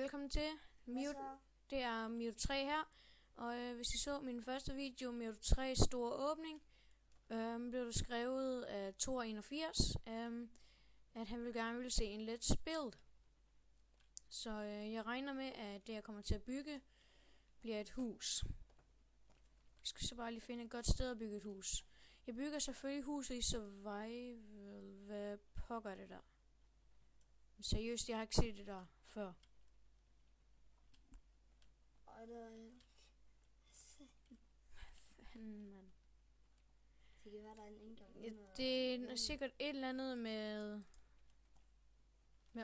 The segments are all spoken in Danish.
velkommen til Mute. Det er Mute 3 her. Og hvis I så min første video, Mute 3 store åbning, blev det skrevet af Thor81, at han gerne ville se en let's build. Så jeg regner med, at det jeg kommer til at bygge bliver et hus. Jeg skal så bare lige finde et godt sted at bygge et hus. Jeg bygger selvfølgelig huset i survival. Hvad pokker det der? Seriøst, jeg har ikke set det der før. Fanden, mand. Det kan være, der er en enkelt. Ja, det er sikkert et eller andet med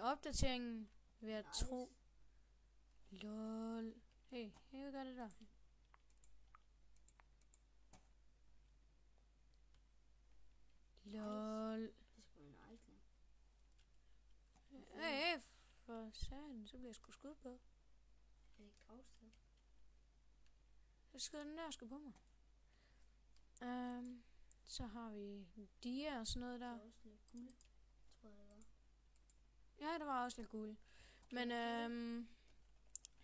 opdateringen, vil jeg tro. Lol. Hey, hvad gør det der? Lol. Det er sgu en Iceland. Hey, for satan, så bliver jeg sgu skudt på. Det er et gravsted. Så skyder den der sgu på mig. Så har vi dia og sådan noget der. Der er også lidt guld, tror jeg det var. Ja, der var også lidt guld. Men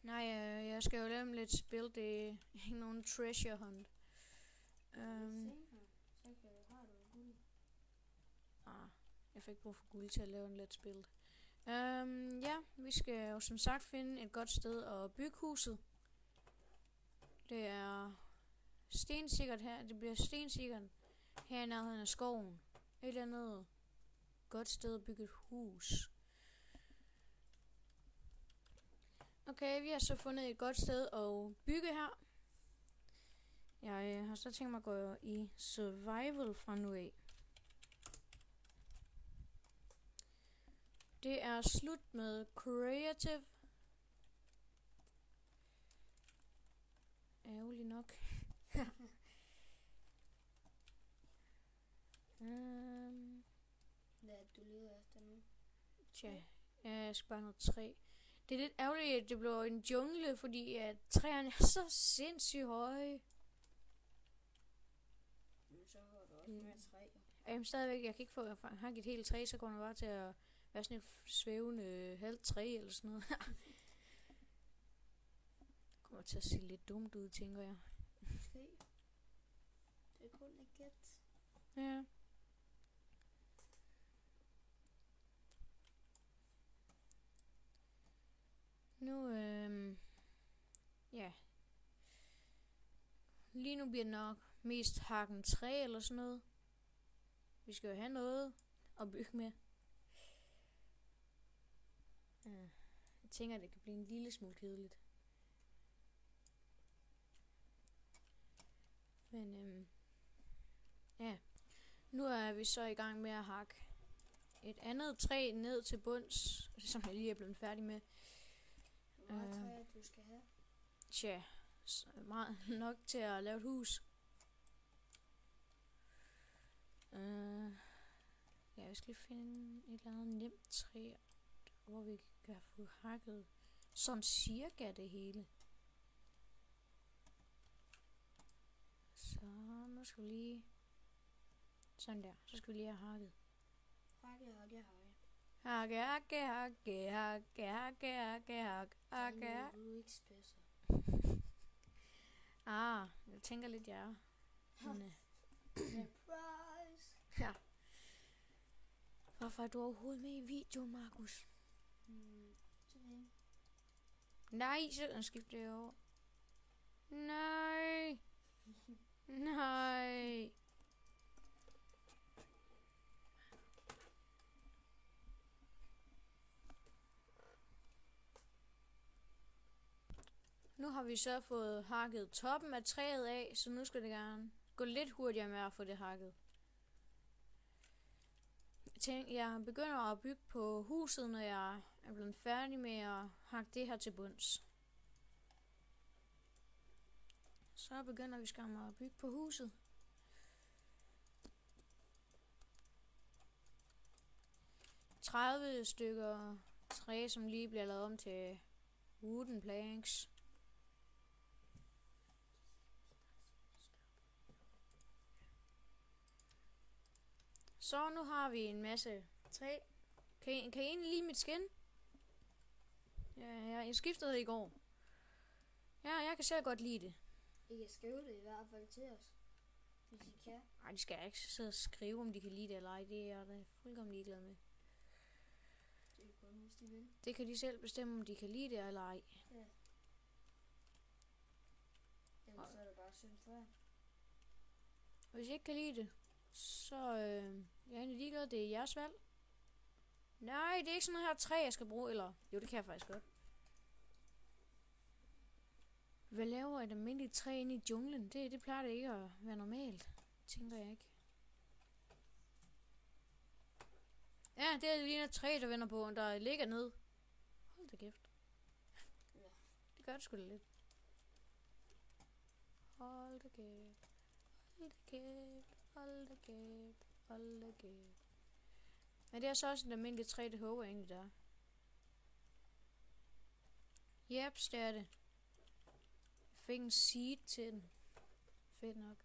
nej, jeg skal jo lave lidt spil. Det er ikke nogen treasure hunt. Så har du guld. Jeg fik brug for guld til at lave en let's build. Ja, vi skal jo som sagt finde et godt sted at bygge huset. Det er stensikkert her. Det bliver stensikkert her i nærheden af skoven. Et eller andet godt sted at bygge et hus. Okay, vi har så fundet et godt sted at bygge her. Jeg har så tænkt mig at gå i survival fra nu af. Det er slut med creative. Ærgerligt nok. Hvad er det, du leder efter nu? Tja, jeg skal bare noget træ. Det er lidt ærgerligt, at det blev en jungle, fordi at træerne er så sindssygt høje. Men så har du også mere træ. Jamen stadigvæk, jeg kan ikke få et helt træ, så kommer det bare til at være sådan et svævende halvt træ eller sådan noget. Det kommer til at se lidt dumt ud, tænker jeg. Måske. Det er kun et gæt. Ja. Nu, ja. Lige nu bliver det nok mest hakken træ eller sådan noget. Vi skal jo have noget at bygge med. Jeg tænker, at det kan blive en lille smule kedeligt. Men ja. Nu er vi så i gang med at hakke et andet træ ned til bunds, som jeg lige er blevet færdig med. Hvor meget træ du skal have? Tja, meget nok til at lave et hus. Ja, jeg skal lige finde et eller andet nemt træ, hvor vi kan få hakket sådan cirka det hele. Så nu skal vi lige sådan der, så skal vi lige have hakket. Hakke. Hakke. Du er ikke spidser. Jeg tænker lidt, jeg er. Men, Surprise! ja. Hvorfor er du overhovedet med i videoen, Markus? Så det. Nej, så skifter jeg over. Nej. Nej. Nu har vi så fået hakket toppen af træet af, så nu skal det gerne gå lidt hurtigere med at få det hakket. Jeg begynder at bygge på huset, når jeg er blevet færdig med at hakke det her til bunds. Så begynder vi skam at bygge på huset. – 30 stykker træ, som lige bliver lavet om til wooden planks. Så nu har vi en masse træ. Kan I egentlig lide mit skin? Jeg skiftede det i går. Ja, jeg kan selv godt lide det. I kan skrive det i hvert fald til os, hvis I kan. Nej, de skal ikke sidde og skrive, om de kan lide det eller ej. Det er jeg da fuldkommen ligeglad med. Det er kun, hvis de vil. Det kan de selv bestemme, om de kan lide det eller ej. Ja. Ellers så er det bare synd for jer. Hvis I ikke kan lide det, så jeg er egentlig ligeglad. Det er jeres valg. Nej, det er ikke sådan noget her træ, jeg skal bruge. Eller, jo, det kan jeg faktisk godt. Hvad laver et almindeligt træ inde i junglen? Det plejer det ikke at være normalt. Tænker jeg ikke. Ja, det er lige et træ, der vender på, og der ligger ned. Hold da kæft. Ja. Det gør det sgu da lidt. Hold da kæft. Hold da kæft. Hold da kæft. Hold da kæft. Men det er så også et almindeligt træ, det håber jeg egentlig, der er. Jeps, det er det. Jeg fik en seed til den. Fedt nok.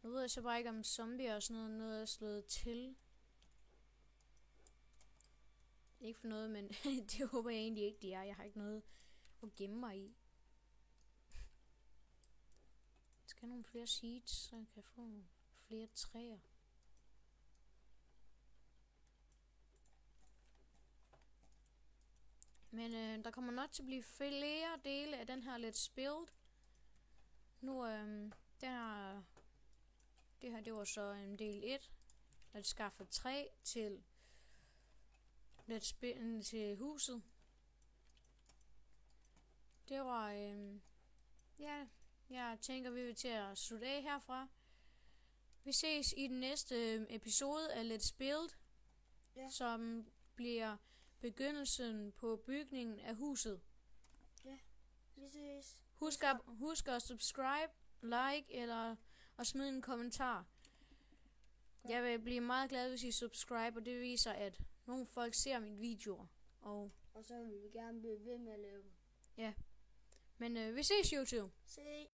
Nu ved jeg så bare ikke, om zombier og sådan noget er slået til. Ikke for noget, men det håber jeg egentlig ikke, de er. Jeg har ikke noget at gemme mig i. Jeg skal have nogle flere seeds, så jeg kan få nogle flere træer. Men der kommer nok til at blive flere dele af den her Let's Build. Nu, det her, det var så en del 1. At skaffe træ til Let's Build til huset. Det var, ja, jeg tænker, vi vil til at slutte af herfra. Vi ses i den næste episode af Let's Build, Ja. som bliver begyndelsen på bygningen af huset. Ja, vi ses. Husk at subscribe, like eller at smide en kommentar. Godt. Jeg vil blive meget glad, hvis I subscribe, og det viser, at nogle folk ser mine videoer. Og så vil vi gerne blive ved med at lave dem. ja. Men vi ses, YouTube. Se.